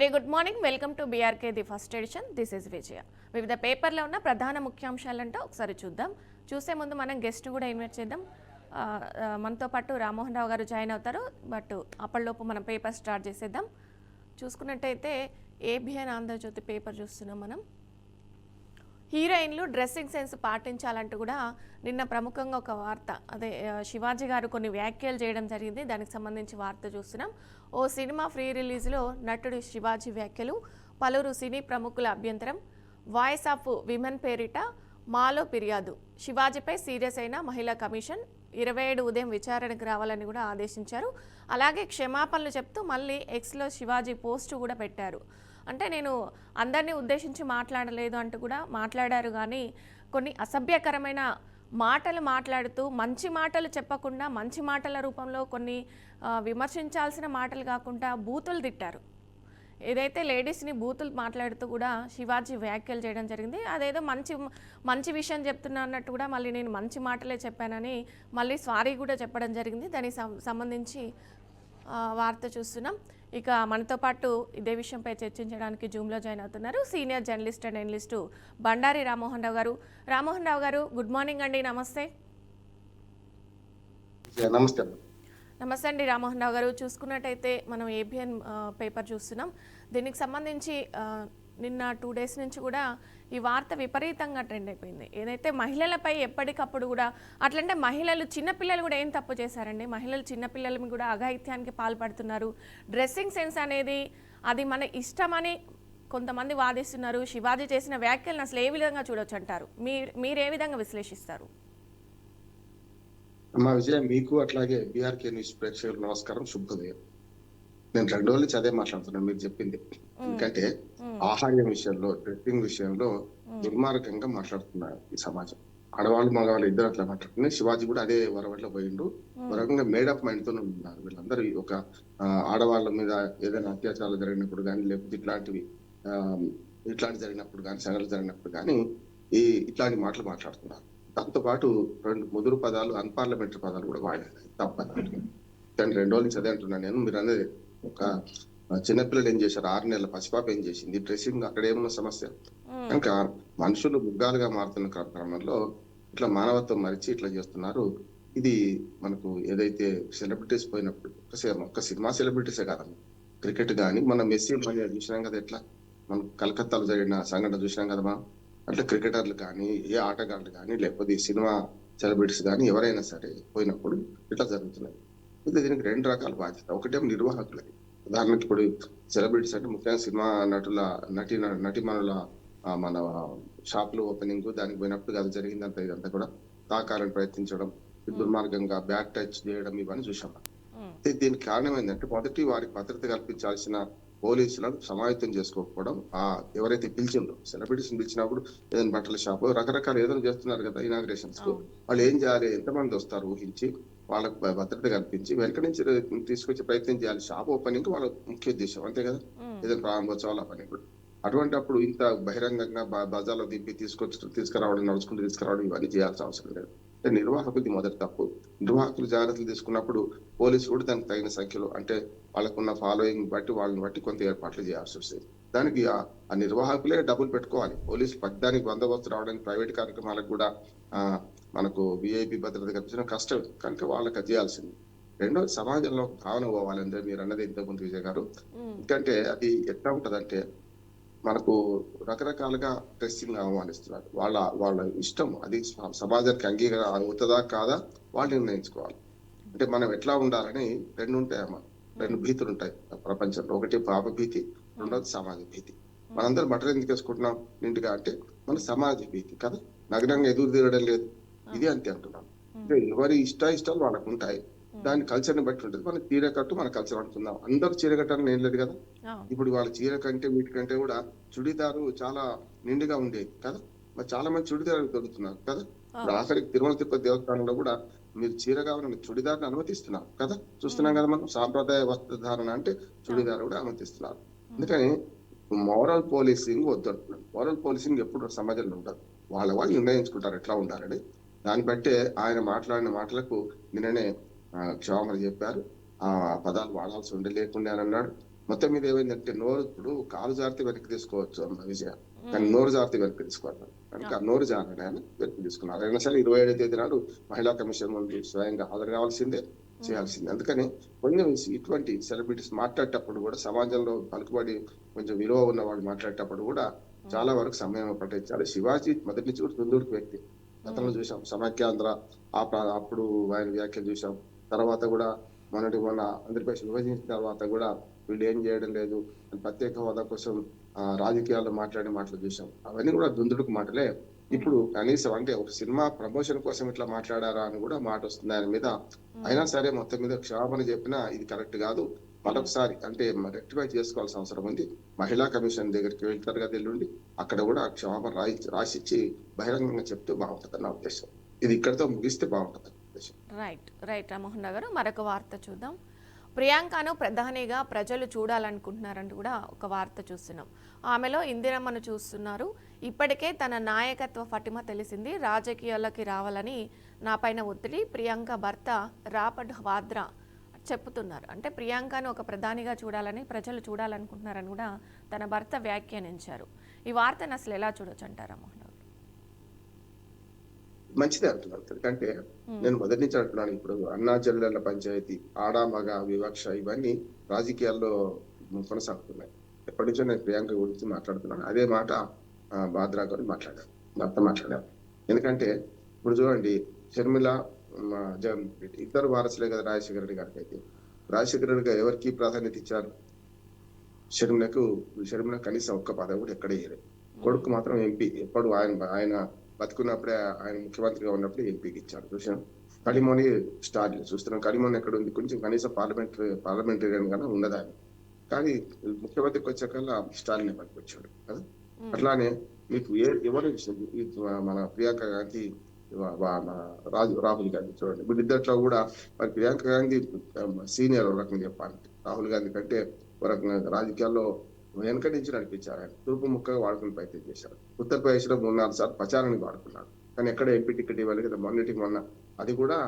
Very good morning. Welcome to BRK the first edition. This is Vijaya. వివిధ పేపర్లో ఉన్న ప్రధాన ముఖ్యాంశాలంటే ఒకసారి చూద్దాం. చూసే ముందు మనం గెస్ట్ కూడా ఇన్వైట్ చేద్దాం. మనతో పాటు రామ్మోహన్ రావు గారు జాయిన్ అవుతారు. బట్ అప్పటిలోపు మనం పేపర్ స్టార్ట్ చేసేద్దాం. చూసుకున్నట్టయితే ఏబిఎన్ ఆంధ్రజ్యోతి పేపర్ చూస్తున్నాం మనం. హీరోయిన్లు డ్రెస్సింగ్ సెన్స్ పాటించాలంటూ కూడా నిన్న ప్రముఖంగా ఒక వార్త, అదే శివాజీ గారు కొన్ని వ్యాఖ్యలు చేయడం జరిగింది. దానికి సంబంధించి వార్త చూస్తున్నాం. ఓ సినిమా ఫ్రీ రిలీజ్లో నటుడు శివాజీ వ్యాఖ్యలు, పలువురు సినీ ప్రముఖుల అభ్యంతరం, వాయిస్ ఆఫ్ విమెన్ పేరిట మాలో ఫిర్యాదు, శివాజీపై సీరియస్ అయిన మహిళా కమిషన్, 27 ఉదయం విచారణకు రావాలని కూడా ఆదేశించారు. అలాగే క్షమాపణలు చెప్తూ మళ్ళీ ఎక్స్లో శివాజీ పోస్టు కూడా పెట్టారు. అంటే నేను అందరినీ ఉద్దేశించి మాట్లాడలేదు అంటూ కూడా మాట్లాడారు, కానీ కొన్ని అసభ్యకరమైన మాటలు మాట్లాడుతూ మంచి మాటలు చెప్పకుండా మంచి మాటల రూపంలో కొన్ని విమర్శించాల్సిన మాటలు కాకుండా బూతులు తిట్టారు. ఏదైతే లేడీస్ని బూతులు మాట్లాడుతూ కూడా శివాజీ వ్యాఖ్యలు చేయడం జరిగింది. అదేదో మంచి విషయం చెప్తున్నా అన్నట్టు కూడా మళ్ళీ నేను మంచి మాటలే చెప్పానని మళ్ళీ సారీ కూడా చెప్పడం జరిగింది. దానికి సంబంధించి వార్త చూస్తున్నాం. ఇక మనతో పాటు ఇదే విషయంపై చర్చించడానికి జూమ్లో జాయిన్ అవుతున్నారు senior journalist and analyst Bandari Rammohan Rao గారు. రామ్మోహన్ రావు గారు, గుడ్ మార్నింగ్ అండి. నమస్తే. నమస్తే అండి రామ్మోహన్ రావు గారు. చూసుకున్నట్టయితే మనం ఏబిఎన్ పేపర్ చూస్తున్నాం. దీనికి సంబంధించి నిన్న 2 days నుంచి కూడా ఈ వార్త విపరీతంగా ట్రెండ్ అయిపోయింది. ఏదైతే మహిళలపై ఎప్పటికప్పుడు కూడా, అట్లంటే మహిళలు చిన్నపిల్లలు కూడా ఏం తప్పు చేశారండి? మహిళలు చిన్నపిల్లలు కూడా అఘాయిత్యానికి పాల్పడుతున్నారు. డ్రెస్సింగ్ సెన్స్ అనేది అది మన ఇష్టమని కొంతమంది వాదిస్తున్నారు. శివాజీ చేసిన వ్యాఖ్యలను అసలు ఏ విధంగా చూడొచ్చు అంటారు? మీరు ఏ విధంగా విశ్లేషిస్తారు? మా విజయ, మీకు అట్లాగే బీఆర్కే న్యూస్ ప్రేక్షకులకు నమస్కారం, శుభోదయం. నేను 2 రోజుల నుంచి అదే మాట్లాడుతున్నాను మీరు చెప్పింది. ఎందుకంటే ఆహార్యం విషయంలో, డ్రెస్సింగ్ విషయంలో దుర్మార్గంగా మాట్లాడుతున్నారు ఈ సమాజం. ఆడవాళ్ళు మగవాళ్ళు ఇద్దరు అట్లా మాట్లాడుతున్నారు. శివాజీ కూడా అదే వరవట్లో పోయిండు. వరకంగా మేడప్ మైండ్ తో ఉన్నారు వీళ్ళందరూ. ఒక ఆడవాళ్ళ మీద ఏదైనా అత్యాచారాలు జరిగినప్పుడు కానీ, లేకపోతే ఇట్లాంటి జరిగినప్పుడు కానీ, సంఘటనలు జరిగినప్పుడు కానీ ఇట్లాంటి మాటలు మాట్లాడుతున్నారు. దాంతో పాటు 2 ముదురు పదాలు, అన్పార్లమెంటరీ పదాలు కూడా వాడారు. తప్పదు. కానీ 2 రోజుల నుంచి అదే అంటున్నాను నేను. మీరు అనేది ఒక చిన్నపిల్లలు ఏం చేశారు, 6 నెలల పసిపాప ఏం చేసింది, డ్రెస్సింగ్ అక్కడ ఏమున్న సమస్య? కనుక మనుషులు ముగ్గాలుగా మారుతున్న క్రమంలో ఇట్లా మానవత్వం మరిచి ఇట్లా చేస్తున్నారు. ఇది మనకు ఏదైతే సెలబ్రిటీస్ పోయినప్పుడు ఒక్క సినిమా సెలబ్రిటీసే కాదమ్మా, క్రికెట్ కానీ మన మెస్సీ చూసినాం కదా, ఎట్లా మనం కలకత్తాలో జరిగిన సంఘటన చూసినాం కదా. మనం అట్లా క్రికెటర్లు కానీ, ఏ ఆటగాళ్ళు కానీ, లేకపోతే సినిమా సెలబ్రిటీస్ కానీ ఎవరైనా సరే పోయినప్పుడు ఇట్లా జరుగుతున్నాయి. అయితే దీనికి 2 రకాల బాధ్యత. ఒకటేమో నిర్వాహకులది. ఉదాహరణకి ఇప్పుడు సెలబ్రిటీస్ అంటే ముఖ్యంగా సినిమా నటిమణుల మన షాపులు ఓపెనింగ్ దానికి పోయినప్పుడు అది జరిగిందంతా ఇదంతా కూడా తాకాలని ప్రయత్నించడం, దుర్మార్గంగా బ్యాక్ టచ్ చేయడం, ఇవన్నీ చూసాం. అయితే దీనికి కారణం ఏంటంటే, మొదటి వారికి భద్రత కల్పించాల్సిన పోలీసులను సమాయత్తం చేసుకోకపోవడం. ఎవరైతే పిలిచిందో సెలబ్రిటీస్ పిలిచినప్పుడు ఏదైనా బట్టల షాపు రకరకాల ఏదైనా చేస్తున్నారు కదా ఇనాగ్రేషన్స్ కు, వాళ్ళు ఏం చేయాలి, ఎంతమంది వస్తారు ఊహించి వాళ్ళకు భద్రత కల్పించి వెనక నుంచి తీసుకొచ్చే ప్రయత్నం చేయాలి. షాప్ ఓపెనింగ్ వాళ్ళ ముఖ్య ఉద్దేశం, అంతే కదా. ఏదైనా ప్రారంభోత్సవాలు ఓపెనింగ్ కూడా అటువంటి అప్పుడు ఇంత బహిరంగంగా బజార్లో దింపి తీసుకురావడం, నడుచుకుంటూ తీసుకురావడం, ఇవన్నీ చేయాల్సిన అవసరం లేదు. నిర్వాహకులది మొదటి తప్పు. నిర్వాహకులు జాగ్రత్తలు తీసుకున్నప్పుడు పోలీసులు కూడా దానికి తగిన సంఖ్యలో, అంటే వాళ్ళకున్న ఫాలోయింగ్ బట్టి వాళ్ళని బట్టి కొంత ఏర్పాట్లు చేయాల్సి వస్తుంది. దానికి ఆ నిర్వాహకులే డబ్బులు పెట్టుకోవాలి. పోలీసు పద్దానికి బందోబస్తు రావడానికి ప్రైవేట్ కార్యక్రమాలకు కూడా మనకు విఐపి భద్రత కల్పించడం కష్టం. కనుక వాళ్ళకి చేయాల్సింది. రెండోది, సమాజంలో భావన పోవాలంటే మీరు అన్నది ఇంతకుముందు విజయ్ గారు. ఎందుకంటే అది ఎట్లా ఉంటదంటే, మనకు రకరకాలుగా డ్రెస్సింగ్ అవమానిస్తున్నారు. వాళ్ళ ఇష్టం, అది సమాజానికి అంగీకారం అవుతుందా కాదా వాళ్ళు నిర్ణయించుకోవాలి. అంటే మనం ఎట్లా ఉండాలని 2 ఉంటాయమ్మా, 2 భీతులు ఉంటాయి ప్రపంచంలో. ఒకటి పాప భీతి, రెండోది సమాజ భీతి. మనందరం బట్టలు ఎందుకు వేసుకుంటున్నాం నిండుగా అంటే మన సమాజ భీతి కదా. నగరంగా ఎదురు తిరగడం లేదు, ఇది అంతే అంటున్నాం. అంటే ఎవరి ఇష్టాలు వాళ్ళకు ఉంటాయి. దాని కల్చర్ని బట్టి ఉంటుంది. మన చీర కట్టు మన కల్చర్ అనుకుందాం. అందరూ చీర కట్టాలని ఏం లేదు కదా. ఇప్పుడు వాళ్ళ చీర కంటే వీటికంటే కూడా చుడిదారు చాలా నిండుగా ఉండేది కదా. మరి చాలా మంది చుడిదారు దొరుకుతున్నారు కదా. ఇప్పుడు ఆఖరికి తిరుమల తిరుపతి దేవస్థానంలో కూడా మీరు చీర కావాలని చుడిదారుని అనుమతిస్తున్నారు కదా. చూస్తున్నాం కదా మనం. సాంప్రదాయ వస్త్రధారణ అంటే చుడిదారు కూడా అనుమతిస్తున్నారు. అందుకని మోరల్ పోలీసింగ్ వద్దంటున్నాను. మోరల్ పోలీసింగ్ ఎప్పుడు సమాజంలో ఉండదు. వాళ్ళు నిర్ణయించుకుంటారు ఎట్లా ఉండాలని. దాన్ని బట్టే ఆయన మాట్లాడిన మాటలకు నిన్ననే క్షమాపణ చెప్పారు. ఆ పదాలు వాడాల్సి లేకుండా అని అన్నాడు. మొత్తం మీద ఏమైందంటే నోరు ఇప్పుడు కాలు జారితే వెనక్కి తీసుకోవచ్చు అమ్మ విజయ, కానీ నోరు జారితే వెనక్కి తీసుకోవాలి కనుక నోరు జారని ఆయన వెనక్కి తీసుకున్నారు. అయినా సరే 27వ తేదీ నాడు మహిళా కమిషన్ ముందు స్వయంగా హాజరు కావాల్సిందే, చేయాల్సిందే. అందుకని కొంచెం ఇటువంటి సెలబ్రిటీస్ మాట్లాడేటప్పుడు కూడా సమాజంలో పలుకుబడి కొంచెం విలువ ఉన్న వాళ్ళు మాట్లాడేటప్పుడు కూడా చాలా వరకు సమయం పట్టించాలి. శివాజీ మొదటి నుంచి కూడా దుందుడుకు వ్యక్తి. గతంలో చూసాం సమాఖ్యాంధ్ర అప్పుడు ఆయన వ్యాఖ్యలు చూసాం. తర్వాత కూడా మొన్న ఆంధ్రప్రదేశ్ విభజించిన తర్వాత కూడా వీళ్ళు ఏం చేయడం లేదు, ప్రత్యేక హోదా కోసం రాజకీయాల్లో మాట్లాడే మాటలు చూసాం. అవన్నీ కూడా దుందుడుకు మాటలే. ఇప్పుడు కనీసం అంటే ఒక సినిమా ప్రమోషన్ కోసం ఇట్లా మాట్లాడారా అని కూడా మాట వస్తుంది ఆయన మీద. అయినా సరే మొత్తం మీద క్షమాపణ చెప్పినా ఇది కరెక్ట్ కాదు, మరొకసారి అంటే రెక్టిఫై చేసుకోవాల్సిన అవసరం ఉంది. మహిళా కమిషన్ దగ్గరికి వెళ్తారు కదా ఎల్లుండి, అక్కడ కూడా క్షమాపణ రాసిచ్చి బహిరంగంగా చెప్తే బాగుంటుంది నా ఉద్దేశం. ఇది ఇక్కడితో ముగిస్తే బాగుంటుంది ఉద్దేశం. రైట్ రామ్మోహన్ రావు గారు, మరొక వార్త చూద్దాం. ప్రియాంకను ప్రధానిగా ప్రజలు చూడాలనుకుంటున్నారంటూ కూడా ఒక వార్త చూస్తున్నాం. ఆమెలో ఇందిరమ్మను చూస్తున్నారు. ఇప్పటికే తన నాయకత్వ పటిమ తెలిసింది, రాజకీయాల్లోకి రావాలని నా పైన ఒత్తిడి ప్రియాంక భర్త రాబర్ట్ వాద్రా చెప్తున్నారు. అంటే ప్రియాంకను ఒక ప్రధానిగా చూడాలని ప్రజలు చూడాలనుకుంటున్నారని కూడా తన భర్త వ్యాఖ్యానించారు. ఈ వార్తను అసలు ఎలా చూడొచ్చు అంటారా మోహన్ రావు? మంచిదే అంటున్నాను. ఎందుకంటే నేను మొదటి నుంచి అంటున్నాను, ఇప్పుడు అన్నా చెల్లెళ్ళ పంచాయతీ, ఆడ మగ వివక్ష ఇవన్నీ రాజకీయాల్లో కొనసాగుతున్నాయి. ఎప్పటి నుంచో నేను ప్రియాంక గురించి మాట్లాడుతున్నాను. అదే మాట బాద్రా గారు మాట్లాడారు, భర్త మాట్లాడారు. ఎందుకంటే ఇప్పుడు చూడండి, షర్మిల జగన్ రెడ్డి ఇద్దరు వారసులే కదా రాజశేఖర రెడ్డి గారికి. అయితే రాజశేఖర రెడ్డి గారు ఎవరికి ప్రాధాన్యత ఇచ్చారు? షర్మిల కనీసం ఒక్క పదవి కూడా ఎక్కడ ఇయ్యలేదు. కొడుకు మాత్రం ఎంపీ, ఎప్పుడు ఆయన బతుకున్నప్పుడే, ఆయన ముఖ్యమంత్రిగా ఉన్నప్పుడు ఎంపీకి ఇచ్చారు. చూసాం కడిమోని స్టార్ చూస్తున్నాం. కడిమోని ఎక్కడ ఉంది? కొంచెం కనీసం పార్లమెంటరీయన్ గానే ఉన్నది ఆయన, కానీ ముఖ్యమంత్రికి వచ్చాకల్లా స్టాలిన్ పనికొచ్చాడు కదా. అట్లానే మీకు ఎవరు మన ప్రియాంక గాంధీ, రాహుల్ గాంధీ చూడండి, వీళ్ళిద్దట్లో కూడా మరి ప్రియాంక గాంధీ సీనియర్ రకంగా చెప్పాలంటే, రాహుల్ గాంధీ కంటే ఒక రకంగా రాజకీయాల్లో వెనక నుంచి నడిపించారు. ఆయన తూర్పు ముక్కగా వాడుకుని ప్రయత్నం చేశారు. ఉత్తరప్రదేశ్ లో 3-4 సార్లు ప్రచారానికి వాడుకున్నాడు, కానీ ఎక్కడ ఎంపీ టికెట్ ఇవ్వాలి కదా. మొన్న అది కూడా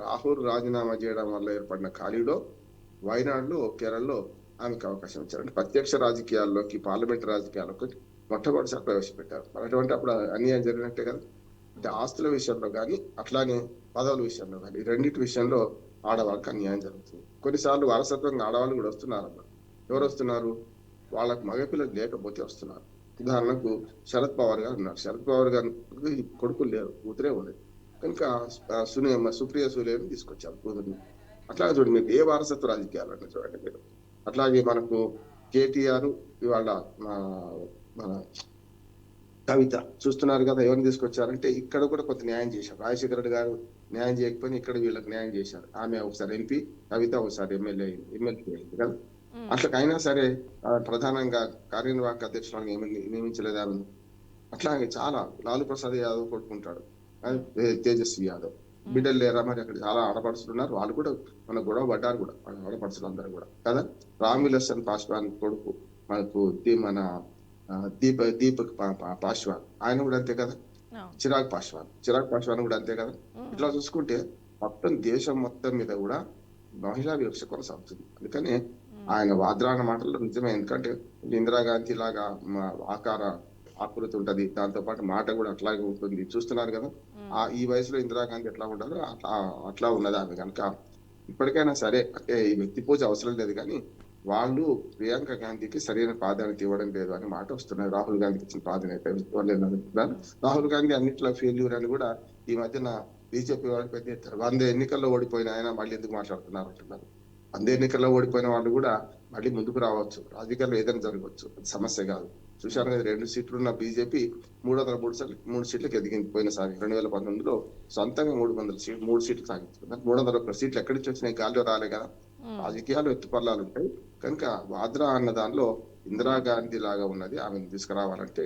రాహుల్ రాజీనామా చేయడం వల్ల ఏర్పడిన ఖాళీలో వయనాడులో, కేరళలో ఆమెకు అవకాశం ఇచ్చారు. అంటే ప్రత్యక్ష రాజకీయాల్లోకి, పార్లమెంట్ రాజకీయాల్లోకి మొట్టమొదటిసారి ప్రవేశపెట్టారు. అటువంటి అప్పుడు అన్యాయం జరిగినట్టే కదా. అంటే ఆస్తుల విషయంలో కానీ, అట్లానే పదవుల విషయంలో కానీ, ఈ రెండింటి విషయంలో ఆడవాళ్ళకి అన్యాయం జరుగుతుంది. కొన్నిసార్లు వారసత్వంగా ఆడవాళ్ళు కూడా వస్తున్నారు అన్నమాట. ఎవరు వస్తున్నారు? వాళ్ళకి మగపిల్లలు లేకపోతే వస్తున్నారు. ఉదాహరణకు శరద్ పవార్ గారు ఉన్నారు. శరద్ పవార్ గారికి కొడుకులు లేరు, కూతురే ఉండేది కనుక సుప్రియ సూలేని తీసుకొచ్చారు కూతుర్ని. అట్లాగే చూడండి, మీకు ఏ వారసత్వ రాజకీయాలు అంటే చూడండి మీరు. అట్లాగే మనకు కేటీఆర్ ఇవాళ మన కవిత చూస్తున్నారు కదా, ఎవరిని తీసుకొచ్చారంటే ఇక్కడ కూడా కొంత న్యాయం చేశారు. రాజశేఖర రెడ్డి గారు న్యాయం చేయకపోయినా ఇక్కడ వీళ్ళకి న్యాయం చేశారు. ఆమె ఒకసారి ఎంపీ, కవిత ఒకసారి ఎమ్మెల్యే అయింది కదా. అట్లకైనా సరే ప్రధానంగా కార్యనిర్వాహక అధ్యక్షురాలు నియమించలేదు ఆమె. అట్లాగే చాలా లాలూ ప్రసాద్ యాదవ్ కొడుకుంటాడు, తేజస్వి యాదవ్ బిడ్డలు లేరా మరి? అక్కడ చాలా ఆడపడుచున్నారు, వాళ్ళు కూడా మన గొడవ పడ్డారు కూడా, వాళ్ళ ఆడపడుచులు అందరూ కూడా కదా. రామ్విలాసన్ పాస్వాన్ కొడుకు మనకు మన దీపక్ పాస్వాన్, ఆయన కూడా అంతే కదా. చిరాగ్ పాస్వాన్ కూడా అంతే కదా. ఇట్లా చూసుకుంటే మొత్తం దేశం మొత్తం మీద కూడా మహిళా వివక్ష కొనసాగుతుంది. అందుకనే ఆయన వాద్రా అన్న మాటల్లో నిజమే. ఎందుకంటే ఇందిరాగాంధీ లాగా ఆకృతి ఉంటది, దాంతో పాటు మాట కూడా అట్లాగే ఉంటుంది. చూస్తున్నారు కదా, ఈ వయసులో ఇందిరాగాంధీ ఎట్లా ఉండాలో అట్లా ఉన్నది ఆమె. కనుక ఇప్పటికైనా సరే, అంటే ఈ వ్యక్తి పూజ అవసరం లేదు, కానీ వాళ్ళు ప్రియాంక గాంధీకి సరైన ప్రాధాన్యత ఇవ్వడం లేదు అని మాట వస్తున్నాయి. రాహుల్ గాంధీకి ఇచ్చిన ప్రాధాన్యత, రాహుల్ గాంధీ అన్నిట్లో ఫెయిల్యూర్ అని కూడా ఈ మధ్యన బీజేపీ వాళ్ళు పెద్ద 100 ఎన్నికల్లో ఓడిపోయిన ఆయన మళ్ళీ ఎందుకు మాట్లాడుతున్నారు అంటున్నారు. 100 ఎన్నికల్లో ఓడిపోయిన వాళ్ళు కూడా మళ్ళీ ముందుకు రావచ్చు, రాజకీయాల్లో ఏదైనా జరగవచ్చు, సమస్య కాదు. చూశాను కదా, 2 సీట్లు ఉన్న బీజేపీ 303 సీట్లకు ఎదిగింది పోయినసారి 2019లో. సొంతంగా 3 సీట్లు సాగించుకున్నారు. 301 సీట్లు ఎక్కడి నుంచి వచ్చినాయి? గాలిలో రాలే కదా. రాజకీయాలు ఎత్తుపల్లాలు ఉంటాయి కనుక వాద్రా అన్న దానిలో ఇందిరాగాంధీ లాగా ఉన్నది, ఆమెను తీసుకురావాలంటే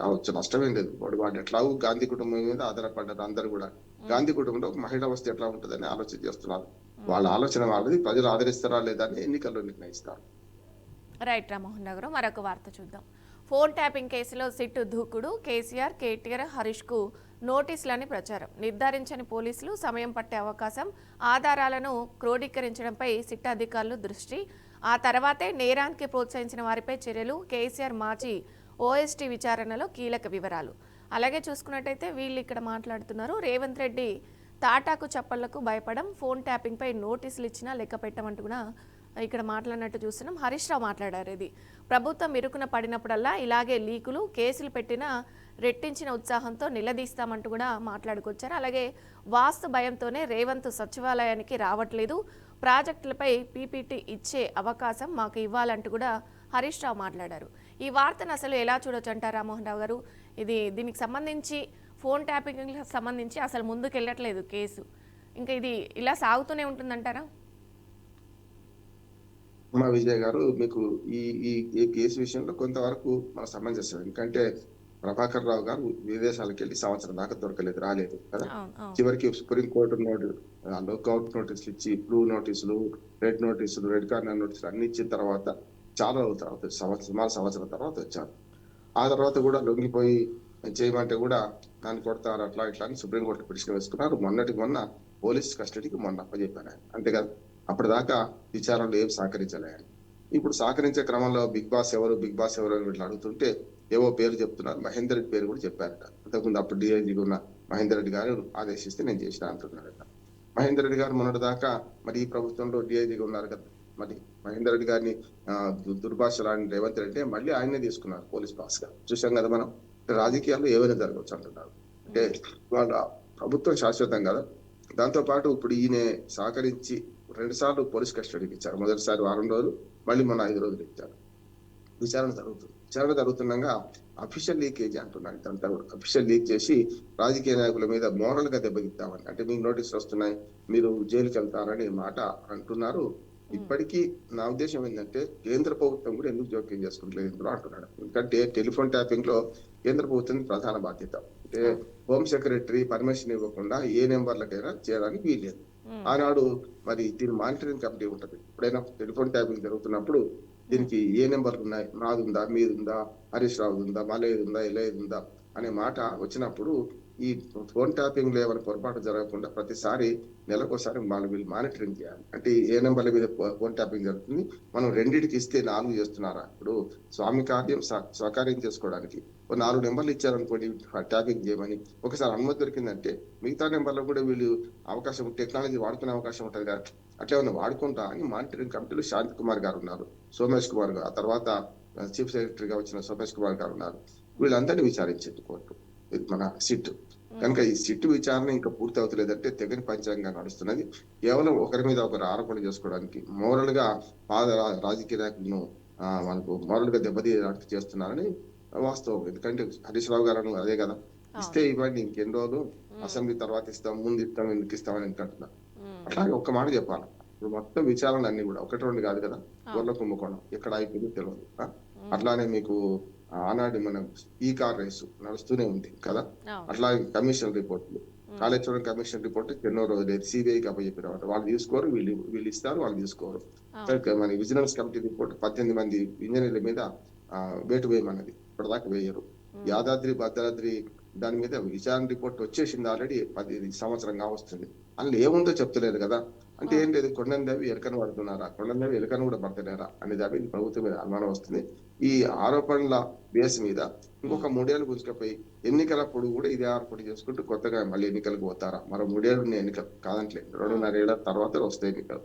కావచ్చు, నష్టమేం లేదు. వాడు ఎట్లాగూ గాంధీ కుటుంబం మీద ఆధారపడ్డారు అందరు కూడా. గాంధీ కుటుంబంలో ఒక మహిళ వస్తే ఎట్లా ఉంటుందని ఆలోచన చేస్తున్నారు. వాళ్ళ ఆలోచన వాళ్ళది, ప్రజలు ఆదరిస్తారా లేదా అని ఎన్నికల్లో నిర్ణయిస్తారు. రైట్ రామ్మోహన్ రావు, మరొక వార్త చూద్దాం. ఫోన్ ట్యాపింగ్ కేసులో సిట్టు దూకుడు, కేసీఆర్, కేటీఆర్, హరీష్కు నోటీసులని ప్రచారం. నిర్ధారించని పోలీసులు, సమయం పట్టే అవకాశం, ఆధారాలను క్రోడీకరించడంపై సిట్ అధికారులు దృష్టి. ఆ తర్వాతే నేరానికి ప్రోత్సహించిన వారిపై చర్యలు, కేసీఆర్ మాజీ ఓఎస్టీ విచారణలో కీలక వివరాలు. అలాగే చూసుకున్నట్టయితే వీళ్ళు ఇక్కడ మాట్లాడుతున్నారు, రేవంత్ రెడ్డి తాటాకు చప్పళ్లకు భయపడం, ఫోన్ ట్యాపింగ్పై నోటీసులు ఇచ్చినా లెక్క పెట్టమంటూ కూడా ఇక్కడ మాట్లాడినట్టు చూస్తున్నాం. హరీష్ రావు మాట్లాడారు. ఇది ప్రభుత్వం ఇరుకున పడినప్పుడల్లా ఇలాగే లీకులు, కేసులు పెట్టినా రెట్టించిన ఉత్సాహంతో నిలదీస్తామంటూ కూడా మాట్లాడుకొచ్చారు. అలాగే వాస్తు భయంతోనే రేవంత్ సచివాలయానికి రావట్లేదు, ప్రాజెక్టులపై పీపీటీ ఇచ్చే అవకాశం మాకు ఇవ్వాలంటూ కూడా హరీష్ రావు మాట్లాడారు. ఈ వార్తను అసలు ఎలా చూడొచ్చు అంటారు రామ్మోహన్ రావు గారు? దీనికి సంబంధించి ఫోన్ ట్యాపింగ్కి సంబంధించి అసలు ముందుకు వెళ్ళట్లేదు కేసు, ఇంకా ఇది ఇలా సాగుతూనే ఉంటుందంటారా? మా విజయ్ గారు, మీకు ఈ ఈ ఈ కేసు విషయంలో కొంతవరకు మన సమంజసం. ఎందుకంటే ప్రభాకర్ రావు గారు విదేశాలకు వెళ్ళి సంవత్సరం దాకా దొరకలేదు, రాలేదు కదా. చివరికి సుప్రీంకోర్టు లుక్అవుట్ నోటీసులు ఇచ్చి, బ్లూ నోటీసులు, రెడ్ నోటీసులు, రెడ్ కార్నర్ నోటీసులు అన్ని ఇచ్చిన తర్వాత చాలా రోజుల తర్వాత, సుమారు సంవత్సరం తర్వాత వచ్చారు. ఆ తర్వాత కూడా లొంగిపోయి చేయమంటే కూడా దాన్ని కొడతారు, అట్లా ఇట్లా అని సుప్రీంకోర్టు పిటిషన్ వేసుకున్నారు. మొన్న పోలీస్ కస్టడీకి మొన్న అప్పచెప్పారు ఆయన, అంతే కదా. అప్పటిదాకా విచారణలో ఏం సహకరించలే ఆయన. ఇప్పుడు సహకరించే క్రమంలో బిగ్ బాస్ ఎవరు అని వీళ్ళు అడుగుతుంటే ఏవో పేరు చెప్తున్నారు. మహేందర్ రెడ్డి పేరు కూడా చెప్పారట. అంతకుముందు అప్పుడు డిఐజీగా ఉన్న మహేందర్ రెడ్డి గారు ఆదేశిస్తే నేను చేసిన అంటున్నారట. మహేందర్ రెడ్డి గారు మొన్నటి దాకా మరి ఈ ప్రభుత్వంలో డిఐజీగా ఉన్నారు కదా. మరి మహేందర్ రెడ్డి గారిని దుర్భాషలాని రేవంత్ రెడ్డి మళ్ళీ ఆయనే తీసుకున్నారు పోలీస్ బాస్ గా. చూసాం కదా మనం. రాజకీయాల్లో ఏమైనా జరగవచ్చు అంటున్నారు. అంటే వాళ్ళ ప్రభుత్వం శాశ్వతం కదా. దాంతో పాటు ఇప్పుడు ఈయన సహకరించి 2 సార్లు పోలీస్ కస్టడీకి ఇచ్చారు. మొదటిసారి 6 రోజులు, మళ్ళీ మొన్న 5 రోజులు ఇచ్చారు. విచారణ జరుగుతుండగా అఫీషియల్ లీకేజ్ అంటున్నారు. ఇదంతా కూడా అఫీషియల్ లీక్ చేసి రాజకీయ నాయకుల మీద మోరల్ గా దెబ్బతిద్దామని, అంటే మీకు నోటీసులు వస్తున్నాయి, మీరు జైలుకి వెళ్తారని మాట అంటున్నారు. ఇప్పటికీ నా ఉద్దేశం ఏంటంటే కేంద్ర ప్రభుత్వం కూడా ఎందుకు జోక్యం చేసుకుంటలేదు ఇందులో అంటున్నాడు. ఎందుకంటే టెలిఫోన్ ట్యాపింగ్ లో కేంద్ర ప్రభుత్వం ప్రధాన బాధ్యత. అంటే హోమ్ సెక్రటరీ పర్మిషన్ ఇవ్వకుండా ఏ నెంబర్లకైనా చేయడానికి వీల్లేదు. ఆనాడు మరి దీని మానిటరింగ్ కమిటీ ఉంటది. ఎప్పుడైనా టెలిఫోన్ ట్యాపింగ్ జరుగుతున్నప్పుడు దీనికి ఏ నెంబర్లు ఉన్నాయి, నాది ఉందా, మీది ఉందా, హరీష్ రావు ఉందా, మలయది ఉందా, ఇలయది ఉందా అనే మాట వచ్చినప్పుడు ఈ ఫోన్ ట్యాపింగ్ లో ఏమైనా పొరపాటు జరగకుండా ప్రతిసారి నెలకోసారి వీళ్ళు మానిటరింగ్ చేయాలి. అంటే ఏ నెంబర్ల మీద ఫోన్ ట్యాపింగ్ జరుగుతుంది, మనం రెండింటికి ఇస్తే 4 చేస్తున్నారా. ఇప్పుడు స్వామి కార్యం స్వకార్యం చేసుకోవడానికి 4 నెంబర్లు ఇచ్చారనుకోండి ట్యాపింగ్ చేయమని, ఒకసారి అనుమతి దొరికిందంటే మిగతా నెంబర్లో కూడా వీళ్ళు అవకాశం, టెక్నాలజీ వాడుకునే అవకాశం ఉంటుంది కదా. అట్లా ఏమైనా వాడుకుంటా అని మానిటరింగ్ కమిటీలో శాంతి కుమార్ గారు ఉన్నారు, సోమేష్ కుమార్ గారు, ఆ తర్వాత చీఫ్ సెక్రటరీగా వచ్చిన సోమేష్ కుమార్ గారు ఉన్నారు. వీళ్ళందరినీ విచారించింది కోర్టు, మన సిట్. కనుక ఈ సిట్ విచారణ ఇంకా పూర్తి అవుతలేదంటే తెగని పంచాంగంగా నడుస్తున్నది. కేవలం ఒకరి మీద ఒకరు ఆరోపణ చేసుకోవడానికి, మోరల్ గా రాజకీయ నాయకులను మనకు మోరల్ గా దెబ్బతీయడానికి చేస్తున్నారని వాస్తవం. ఎందుకంటే హరీష్ రావు గారు అదే కదా, ఇస్తే ఇవ్వండి, ఇంకెన్ని రోజులు అసెంబ్లీ తర్వాత ఇస్తాం, ముందు ఇస్తాం, ఎందుకు ఇస్తామని అంటున్నారు. అట్లాగే ఒక్క మాట చెప్పాలి, ఇప్పుడు మొత్తం విచారణ అన్ని కూడా 1-2 కాదు కదా, గొర్రెల కుంభకోణం ఎక్కడ అయిపోయిందో తెలియదు. అట్లానే మీకు ఆనాడు మన ఈ కార్ రేసు నడుస్తూనే ఉంది కదా. అట్లాగే కమిషన్ రిపోర్ట్లు, కాళేశ్వరం కమిషన్ రిపోర్ట్ ఎన్నో రోజులు సిబిఐకి అప్పచెప్పిన వాళ్ళు తీసుకోరు, వీళ్ళు ఇస్తారు, వాళ్ళు తీసుకోరు. మన విజిలెన్స్ కమిటీ రిపోర్ట్ 18 మంది ఇంజనీర్ల మీద వేటు వేయమన్నది, ఇప్పటిదాకా వేయరు. యాదాద్రి భద్రాద్రి దాని మీద విచారణ రిపోర్ట్ వచ్చేసింది, ఆల్రెడీ 10 సంవత్సరంగా వస్తుంది. అందులో ఏముందో చెప్తలేదు కదా. అంటే ఏం లేదు, కొండదేవి ఎలుకను పడుతున్నారా, కొండదేవి ఎలుకను కూడా పడతలేరా అనే దాని ప్రభుత్వం మీద అనుమానం వస్తుంది. ఈ ఆరోపణల బేస్ మీద ఇంకొక 3 ఏళ్ళు గుంజుకపోయి ఎన్నికలప్పుడు కూడా ఇదే ఆరోపణ చేసుకుంటూ కొత్తగా మళ్ళీ ఎన్నికలకు పోతారా. మరో 3 ఏళ్ళు ఎన్నికలు కాదంటలే, 2.5 ఏళ్ల తర్వాత వస్తాయి ఎన్నికలు.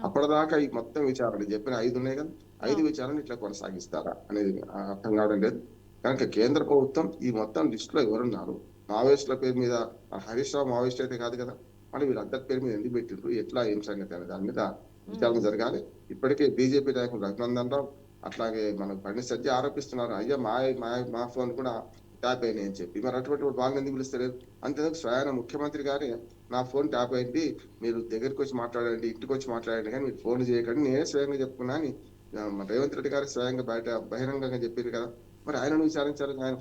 అప్పటిదాకా ఈ మొత్తం విచారణ చెప్పిన 5 ఉన్నాయి కదా, 5 విచారణ ఇట్లా కొనసాగిస్తారా అనేది అర్థం కావడం లేదు. కనుక కేంద్ర ప్రభుత్వం ఈ మొత్తం లిస్ట్ లో ఎవరున్నారు, మావోయిస్టుల పేరు మీద, హరీష్ రావు మావోయిస్ట్ అయితే కాదు కదా, మళ్ళీ వీళ్ళందరి పేరు మీద ఎందుకు పెట్టిండ్రు, ఎట్లా ఏం సంగతి అనే దాని మీద విచారణ జరగాలి. ఇప్పటికే బీజేపీ నాయకులు రఘునందన్ రావు అట్లాగే మనకు బండి సజ్జ ఆరోపిస్తున్నారు, అయ్యా మా ఫోన్ కూడా ట్యాప్ అయినాయి అని చెప్పి. మరి అటువంటి వాళ్ళని ఎందుకు పిలుస్తలేదు? అంతేందుకు స్వయాన ముఖ్యమంత్రి గారే నా ఫోన్ ట్యాప్ అయింది, మీరు దగ్గరికి వచ్చి మాట్లాడండి, ఇంటికి వచ్చి మాట్లాడండి, కానీ మీరు ఫోన్ చేయకండి, నేనే స్వయంగా చెప్పుకున్నా అని రేవంత్ రెడ్డి గారు స్వయంగా బహిరంగంగా చెప్పారు కదా. మరి ఆయనను విచారించాలి, ఆయన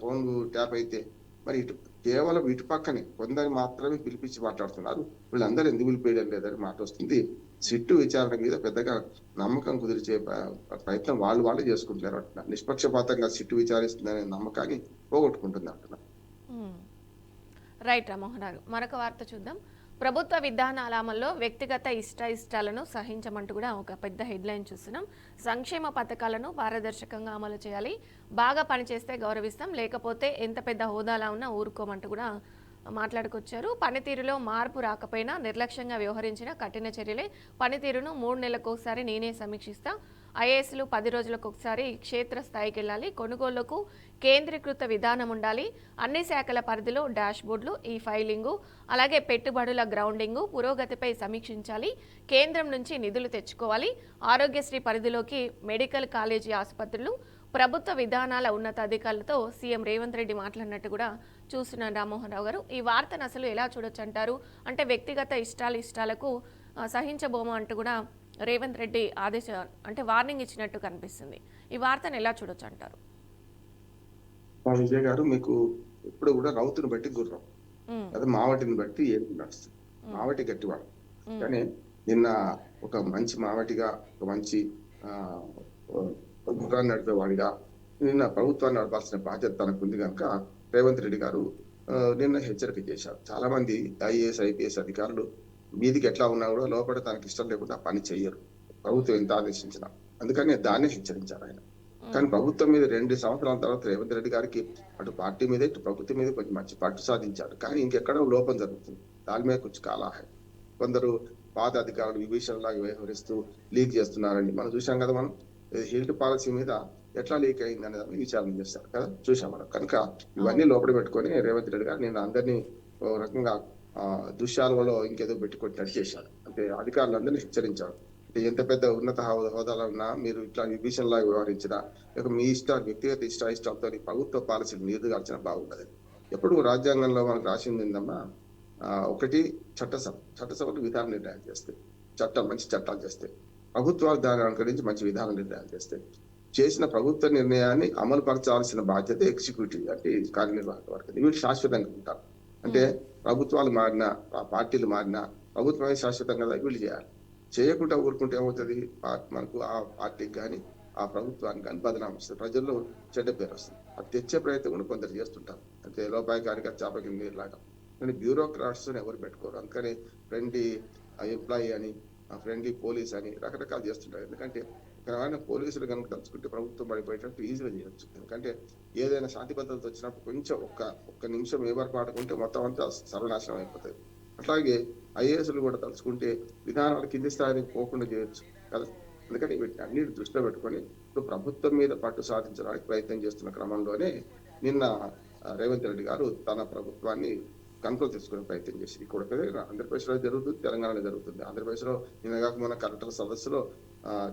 ఫోన్ ట్యాప్ అయితే. మరి కేవలం ఇటు పక్కనే కొందరు మాత్రమే పిలిపించి మాట్లాడుతున్నారు, వీళ్ళందరూ ఎందుకు పిలిపేయడం లేదని మాట వస్తుంది. సిట్టు విచారణ మీద పెద్దగా నమ్మకం కుదిర్చే ప్రయత్నం వాళ్ళు చేసుకుంటున్నారు అంటున్నారు. నిష్పక్షపాతంగా సిట్టు విచారిస్తుందనే నమ్మకాన్ని పోగొట్టుకుంటుంది అంటున్నారు. రైట్ రామ్మోహన్ రావు, మరొక వార్త చూద్దాం. ప్రభుత్వ విధానాల అమల్లో వ్యక్తిగత ఇష్టాలను సహించమంటూ కూడా ఒక పెద్ద హెడ్లైన్ చూస్తున్నాం. సంక్షేమ పథకాలను పారదర్శకంగా అమలు చేయాలి, బాగా పనిచేస్తే గౌరవిస్తాం, లేకపోతే ఎంత పెద్ద హోదాలా ఉన్నా ఊరుకోమంటూ కూడా మాట్లాడుకొచ్చారు. పనితీరులో మార్పు రాకపోయినా నిర్లక్ష్యంగా వ్యవహరించిన కఠిన చర్యలే. పనితీరును 3 నెలలకు ఒకసారి నేనే సమీక్షిస్తా. ఐఏఎస్లు 10 రోజులకు ఒకసారి క్షేత్రస్థాయికి వెళ్ళాలి. కొనుగోళ్లకు కేంద్రీకృత విధానం ఉండాలి. అన్ని శాఖల పరిధిలో డాష్ బోర్డులు, ఈ ఫైలింగు, అలాగే పెట్టుబడుల గ్రౌండింగు, పురోగతిపై సమీక్షించాలి. కేంద్రం నుంచి నిధులు తెచ్చుకోవాలి. ఆరోగ్యశ్రీ పరిధిలోకి మెడికల్ కాలేజీ ఆసుపత్రులు, ప్రభుత్వ విధానాల ఉన్నతాధికారులతో సీఎం రేవంత్ రెడ్డి మాట్లాడినట్టు కూడా చూస్తున్నాను. రామ్మోహన్ రావు గారు, ఈ వార్తను అసలు ఎలా చూడొచ్చు అంటారు? అంటే వ్యక్తిగత ఇష్టాలకు సహించబోము అంటూ కూడా రేవంత్ రెడ్డి అంటే వార్నింగ్ ఇచ్చినట్టు కనిపిస్తుంది. ఈ వార్తను ఎలా చూడొచ్చు అంటారు? విజయ్ గారు, మీకు ఇప్పుడు కూడా రౌతుని బట్టి గుర్రం, అదే మావటిని బట్టి ఏమి నడుస్తుంది. మావటి గట్టివాడు, కానీ నిన్న ఒక మంచి మావటిగా, ఒక మంచి గుర్రాన్ని నడిపేవాడిగా నిన్న ప్రభుత్వాన్ని నడపాల్సిన బాధ్యత తనకు ఉంది కనుక రేవంత్ రెడ్డి గారు నిన్న హెచ్చరిక చేశారు. చాలా మంది ఐఏఎస్ ఐపీఎస్ అధికారులు మీదికి ఎట్లా ఉన్నా కూడా లోపల తనకి ఇష్టం లేకుండా పని చెయ్యరు, ప్రభుత్వం ఎంత ఆదేశించినా. అందుకని దాన్ని హెచ్చరించారు ఆయన. కానీ ప్రభుత్వం మీద 2 సంవత్సరాల తర్వాత రేవంత్ రెడ్డి గారికి అటు పార్టీ మీద ఇటు ప్రభుత్వం మీద కొంచెం మంచి పట్టు సాధించారు. కానీ ఇంకెక్కడో లోపం జరుగుతుంది, దాని మీద కొంచెం కాలాహం. కొందరు పాత అధికారులు విభీషణలాగా వ్యవహరిస్తూ లీక్ చేస్తున్నారని మనం చూసాం కదా. మనం హెల్త్ పాలసీ మీద ఎట్లా లీక్ అయింది అనే దాన్ని విచారణ చేస్తారు కదా, చూసాం మనం. కనుక ఇవన్నీ లోపల పెట్టుకొని రేవంత్ రెడ్డి గారు నేను అందరినీ ఒక రకంగా దుశ్శాలలో ఇంకేదో పెట్టుకొని చేశారు. అంటే అధికారులందరినీ హెచ్చరించారు. అంటే ఎంత పెద్ద ఉన్నత హోదాలో ఉన్నా మీరు ఇట్లా విభీషణలాగా వ్యవహరించినా, లేక మీ వ్యక్తిగత ఇష్టాలతో ప్రభుత్వ పాలసీలు నీరుగాల్చిన బాగుండదు. ఎప్పుడు రాజ్యాంగంలో మనకు రాసింది ఏందమ్మా, ఒకటి చట్టసభలు విధాన నిర్ణయాలు చేస్తాయి, మంచి చట్టాలు చేస్తాయి. ప్రభుత్వాలు దాని అనుకరించి మంచి విధాన నిర్ణయాలు చేస్తాయి. చేసిన ప్రభుత్వ నిర్ణయాన్ని అమలు పరచాల్సిన బాధ్యత ఎగ్జిక్యూటివ్, అంటే కార్యనిర్వాహక వర్గం. వీళ్ళు శాశ్వతంగా ఉంటారు. అంటే ప్రభుత్వాలు మారినా, పార్టీలు మారినా, ప్రభుత్వమే శాశ్వతంగా వీళ్ళు చేయాలి. చేయకుండా ఊరుకుంటే ఏమవుతుంది, మనకు ఆ పార్టీకి కానీ ఆ ప్రభుత్వానికి కానీ బదనాం వస్తుంది, ప్రజల్లో చెడ్డ పేరు వస్తుంది. అది తెచ్చే ప్రయత్నం కూడా కొందరు చేస్తుంటారు. అంటే లోపాయకారిగా చాపకి నీరులాగా. కానీ బ్యూరోక్రాట్స్ ఎవరు పెట్టుకోరు. అందుకని ఫ్రెండ్లీ ఎంప్లాయీ అని, ఫ్రెండ్లీ పోలీస్ అని రకరకాలు చేస్తుంటారు. ఎందుకంటే ఇక్కడ పోలీసులు కనుక తలుచుకుంటే ప్రభుత్వం పడిపోయేటట్టు ఈజీగా చేయొచ్చు. ఎందుకంటే ఏదైనా శాంతి భద్రత వచ్చినప్పుడు కొంచెం ఒక్క నిమిషం ఏమరపాటుకుంటే మొత్తం అంతా సర్వనాశనం అయిపోతుంది. అట్లాగే ఐఏఎస్లు కూడా తలుచుకుంటే విధానాలు కింది స్థాయికి పోకుండా చేయొచ్చు కదా. అందుకని వీటిని అన్నిటి దృష్టిలో పెట్టుకొని ఇప్పుడు ప్రభుత్వం మీద పట్టు సాధించడానికి ప్రయత్నం చేస్తున్న క్రమంలోనే నిన్న రేవంత్ రెడ్డి గారు తన ప్రభుత్వాన్ని కంట్రోల్ చేసుకునే ప్రయత్నం చేసి ఇక్కడ ఆంధ్రప్రదేశ్ లో జరుగుతుంది, తెలంగాణలో జరుగుతుంది. ఆంధ్రప్రదేశ్ లో నిన్నగాక మొన్న కలెక్టర్ సదస్సులో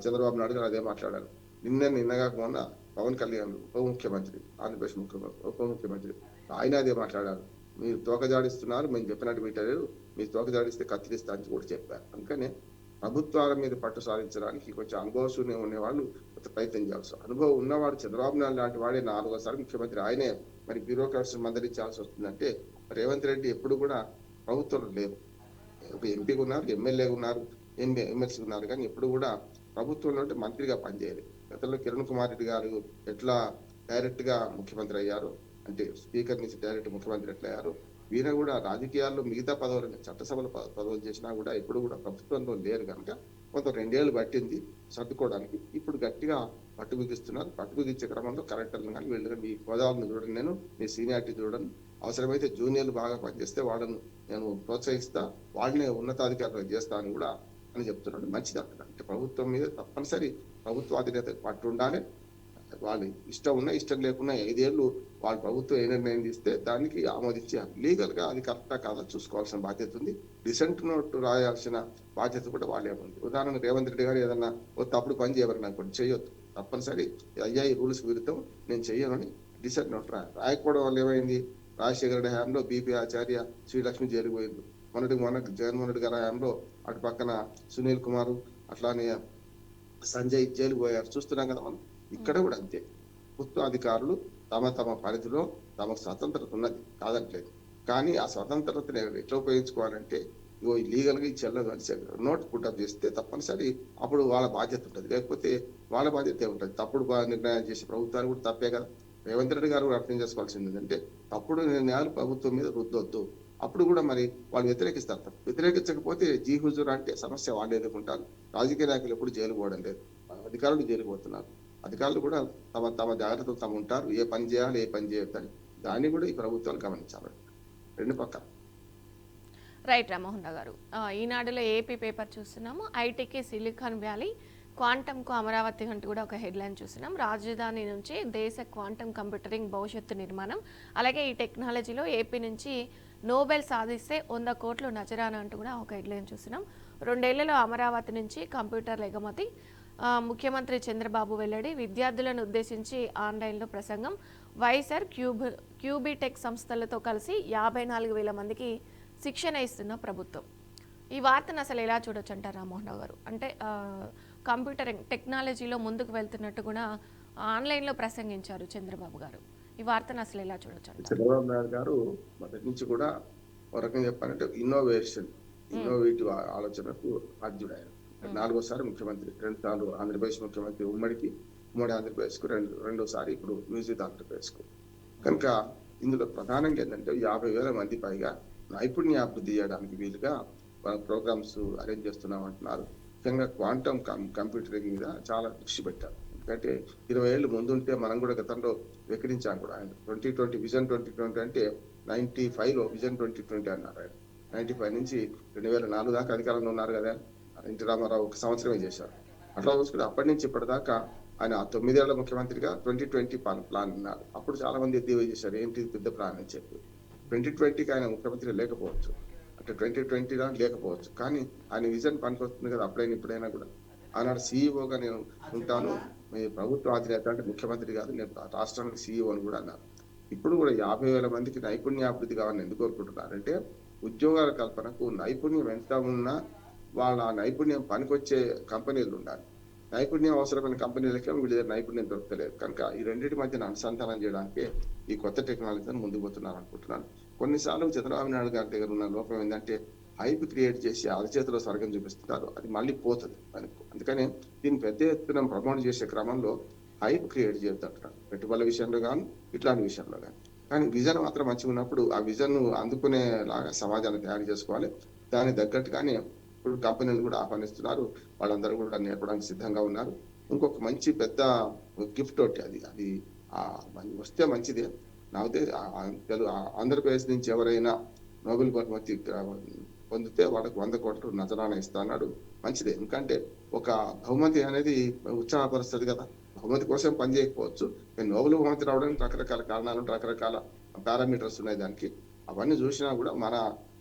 చంద్రబాబు నాయుడు గారు అదే మాట్లాడారు. నిన్నగాక మొన్న పవన్ కళ్యాణ్ ఉప ముఖ్యమంత్రి, ఆంధ్రప్రదేశ్ ఉప ముఖ్యమంత్రి, ఆయన అదే మాట్లాడారు. మీరు తోక జాడిస్తున్నారు, మేము చెప్పినట్టు మీటరు, మీరు తోక జాడిస్తే కత్తిరిస్తా అని కూడా చెప్పారు. అందుకనే ప్రభుత్వాల మీద పట్టు సాధించడానికి కొంచెం అనుభవశూన్యం ఉండేవాళ్ళు ప్రయత్నం చేయాల్సి. అనుభవం ఉన్నవాడు చంద్రబాబు నాయుడు లాంటి వాడే 4వ ముఖ్యమంత్రి ఆయనే మరి బ్యూరోక్రాట్స్ మందలించాల్సి వస్తుందంటే రేవంత్ రెడ్డి ఎప్పుడు కూడా ప్రభుత్వంలో లేరు. ఒక ఎంపీగా ఉన్నారు, ఎమ్మెల్యేగా ఉన్నారు, ఎమ్మెల్సీ ఉన్నారు, కానీ ఎప్పుడు కూడా ప్రభుత్వంలో మంత్రిగా పనిచేయాలి. గతంలో కిరణ్ కుమార్ రెడ్డి గారు ఎట్లా డైరెక్ట్ గా ముఖ్యమంత్రి అయ్యారు, అంటే స్పీకర్ నుంచి డైరెక్ట్ ముఖ్యమంత్రి ఎట్లా అయ్యారు, వీరు కూడా రాజకీయాల్లో మిగతా పదవులు చట్టసభల పదవులు చేసినా కూడా ఎప్పుడు కూడా ప్రభుత్వంలో లేరు. కనుక కొంత 2 ఏళ్ళు పట్టింది సర్దుకోవడానికి. ఇప్పుడు గట్టిగా పట్టు బిగిస్తున్నారు. పట్టు బిగించే క్రమంలో కలెక్టర్లు కానీ వీళ్ళు మీ హోదాలను చూడండి, నేను మీ సీనియారిటీ చూడండి, అవసరమైతే జూనియర్లు బాగా పనిచేస్తే వాళ్ళను నేను ప్రోత్సహిస్తా, వాళ్ళనే ఉన్నతాధికారులు చేస్తా అని కూడా అని చెప్తున్నాడు. మంచిది అక్కడ. అంటే ప్రభుత్వం మీద తప్పనిసరి ప్రభుత్వ అధినేత పట్టు ఉండాలి. వాళ్ళు ఇష్టం ఉన్నా ఇష్టం లేకున్నా 5 ఏళ్ళు వాళ్ళు ప్రభుత్వం ఏ నిర్ణయం తీస్తే దానికి ఆమోదించాలి. లీగల్ గా అది కరెక్టా కాదా చూసుకోవాల్సిన బాధ్యత ఉంది. డిసెంట్ నోట్ రాయాల్సిన బాధ్యత కూడా వాళ్ళే ఉంది. ఉదాహరణకు రేవంత్ రెడ్డి గారు ఏదన్నా తప్పుడు పని చేయమని అనుకోండి, చేయొద్దు. తప్పనిసరి అయ్యా ఈ రూల్స్ విరుద్ధం, నేను చెయ్యనని డిసెంట్ నోట్ రాయకపోవడం వల్ల ఏమైంది, రాజశేఖర రెడ్డి హయాంలో బీపీ ఆచార్య, శ్రీలక్ష్మి జైలుకు పోయింది. మొన్న జగన్మోహన్ రెడ్డి గారి హయాంలో అటు పక్కన సునీల్ కుమార్, అట్లానే సంజయ్ జైలుకు పోయారు. చూస్తున్నాం కదా మనం. ఇక్కడ కూడా అంతే. ప్రభుత్వ అధికారులు తమ పరిధిలో తమకు స్వతంత్రత ఉన్నది, కాదట్లేదు. కానీ ఆ స్వతంత్రతను ఎట్లా ఉపయోగించుకోవాలంటే లీగల్ గా ఈ చెల్లదు అని నోట్ పుట్టప్ చేస్తే తప్పనిసరి అప్పుడు వాళ్ళ బాధ్యత ఉంటుంది. లేకపోతే వాళ్ళ బాధ్యత ఉంటుంది. తప్పుడు నిర్ణయాలు చేసే ప్రభుత్వాలు కూడా తప్పే కదా. రేవంత్ రెడ్డి గారు అర్థం చేసుకోవాల్సింది ఏంటంటే తప్పుడు నిర్ణయాలు ప్రభుత్వం మీద రుద్దొద్దు. అప్పుడు కూడా మరి వాళ్ళు వ్యతిరేకిస్తారు. వ్యతిరేకించకపోతే జీ హుజూర్ అంటే సమస్య వాళ్ళు ఎదుర్కొంటారు. రాజకీయ నాయకులు ఎప్పుడు జైలు పోవడం లేదు, అధికారులు జైలుకు పోతున్నారు. అధికారులు కూడా తమ తమ జాగ్రత్తలు తమ ఉంటారు, ఏ పని చేయాలి ఏ పని చేయొద్దని. దాన్ని కూడా ఈ ప్రభుత్వాలు గమనించాలి రెండు పక్కల. రైట్ రామ్మోహన్ రావు గారు, ఈనాడులో ఏపీ పేపర్ చూస్తున్నాము. ఐటీకి సిలికాన్ వ్యాలీ, క్వాంటంకు అమరావతి అంటూ కూడా ఒక హెడ్లైన్ చూస్తున్నాం. రాజధాని నుంచి దేశ క్వాంటం కంప్యూటరింగ్ భవిష్యత్తు నిర్మాణం, అలాగే ఈ టెక్నాలజీలో ఏపీ నుంచి నోబెల్ సాధిస్తే 100 కోట్లు నజరానా అంటూ కూడా ఒక హెడ్లైన్ చూస్తున్నాం. 2 ఏళ్లలో అమరావతి నుంచి కంప్యూటర్ల ఎగుమతి, ముఖ్యమంత్రి చంద్రబాబు వెల్లడి, విద్యార్థులను ఉద్దేశించి ఆన్లైన్లో ప్రసంగం, వైసర్ క్యూబీటెక్ సంస్థలతో కలిసి 54,000 మందికి శిక్షణ ఇస్తున్న ప్రభుత్వం. ఈ వార్తను అసలు ఎలా చూడొచ్చు అంటారు రామ్మోహన్ రావు గారు? అంటే కంప్యూటర్ టెక్నాలజీలో ముందుకు వెళ్తున్నట్టు కూడా ఆన్లైన్లో ప్రసంగించారు చంద్రబాబు గారు. ఈ వార్తను అసలు ఎలా చూడొచ్చు అంటారు? చంద్రబాబు నాయుడు గారు మొదటి నుంచి కూడా ఒక రకంగా చెప్పాలంటే ఇన్నోవేటివ్ ఆలోచనకు బాధ్యుడు ఆయన. 4వసారి ముఖ్యమంత్రి, 2 సార్లు ఆంధ్రప్రదేశ్ ముఖ్యమంత్రి, ఉమ్మడి ఆంధ్రప్రదేశ్ కు, రెండోసారి ఇప్పుడు మ్యూజిక్ ఆంధ్రప్రదేశ్ కు. కనుక ఇందులో ప్రధానంగా ఏంటంటే 50,000 మంది పైగా నైపుణ్యాభివృద్ధి చేయడానికి వీలుగా ప్రోగ్రామ్స్ అరేంజ్ చేస్తున్నాం అంటున్నారు. ముఖ్యంగా క్వాంటమ్ కంప్యూటరింగ్ మీద చాలా దృష్టి పెట్టారు. ఎందుకంటే 20 ఏళ్ళు ముందుంటే మనం కూడా గతంలో వికరించాం కూడా. ఆయన 2020 విజన్ 2020 అంటే 95లో విజన్ 2020 అన్నారు ఆయన. 95 నుంచి 2004 దాకా అధికారంలో ఉన్నారు కదా. ఎన్టీ రామారావు 1 సంవత్సరమే చేశారు. అట్లా చూసుకుంటే అప్పటి నుంచి ఇప్పటిదాకా ఆయన 9 ఏళ్ల ముఖ్యమంత్రిగా 2020 ప్లాన్ ఉన్నారు. అప్పుడు చాలా మంది ఎద్దేవా చేశారు, ఏంటి పెద్ద ప్లాన్ అని చెప్పి. 2020కి ఆయన ముఖ్యమంత్రి లేకపోవచ్చు, అంటే 2020 లేకపోవచ్చు, కానీ ఆయన విజన్ పనికొస్తుంది కదా అప్పుడైనా ఇప్పుడైనా కూడా. ఆనాడు సీఈఓగా నేను ఉంటాను, మీ ప్రభుత్వ అధినేత అంటే ముఖ్యమంత్రి కాదు, నేను రాష్ట్రానికి సీఈఓ అని కూడా అన్నారు. ఇప్పుడు కూడా 50,000 మందికి నైపుణ్యాభివృద్ధి కావాలని ఎందుకు కోరుకుంటున్నారంటే ఉద్యోగాల కల్పనకు నైపుణ్యం ఎంత ఉన్నా వాళ్ళ నైపుణ్యం పనికొచ్చే కంపెనీలు ఉండాలి. నైపుణ్యం అవసరమైన కంపెనీలకే వీళ్ళ దగ్గర నైపుణ్యం దొరకలేదు. కనుక ఈ రెండింటి మధ్యన అనుసంధానం చేయడానికి ఈ కొత్త టెక్నాలజీని ముందుకు పోతున్నారు అనుకుంటున్నాను. కొన్నిసార్లు చంద్రబాబు నాయుడు గారి దగ్గర ఉన్న లోపం ఏంటంటే హైప్ క్రియేట్ చేసి అరచేతిలో స్వర్గం చూపిస్తున్నారు, అది మళ్ళీ పోతుంది మనకు. అందుకని దీన్ని పెద్ద ఎత్తున ప్రమోట్ చేసే క్రమంలో హైప్ క్రియేట్ చేద్దంటున్నాడు, పెట్టుబడుల విషయంలో కానీ ఇట్లాంటి విషయంలో కానీ. కానీ విజన్ మాత్రం మంచిగా ఉన్నప్పుడు ఆ విజన్ అందుకునేలాగా సమాజాన్ని తయారు చేసుకోవాలి. దానికి తగ్గట్టుగానే ఇప్పుడు కంపెనీలు కూడా ఆహ్వానిస్తున్నారు, వాళ్ళందరూ కూడా నేర్పడానికి సిద్ధంగా ఉన్నారు. ఇంకొక మంచి పెద్ద గిఫ్ట్ ఒకటి అది వస్తే మంచిదే. నాకైతే ఆంధ్రప్రదేశ్ నుంచి ఎవరైనా నోబెల్ బహుమతి పొందితే వాళ్ళకి 100 కోట్లు నజరానా ఇస్తాడు. మంచిదే, ఎందుకంటే ఒక బహుమతి అనేది ఉత్సాహపరుస్తుంది కదా. బహుమతి కోసం పని చేయకపోవచ్చు, నోబెల్ బహుమతి రావడానికి రకరకాల కారణాలు, రకరకాల పారామీటర్స్ ఉన్నాయి దానికి. అవన్నీ చూసినా కూడా మన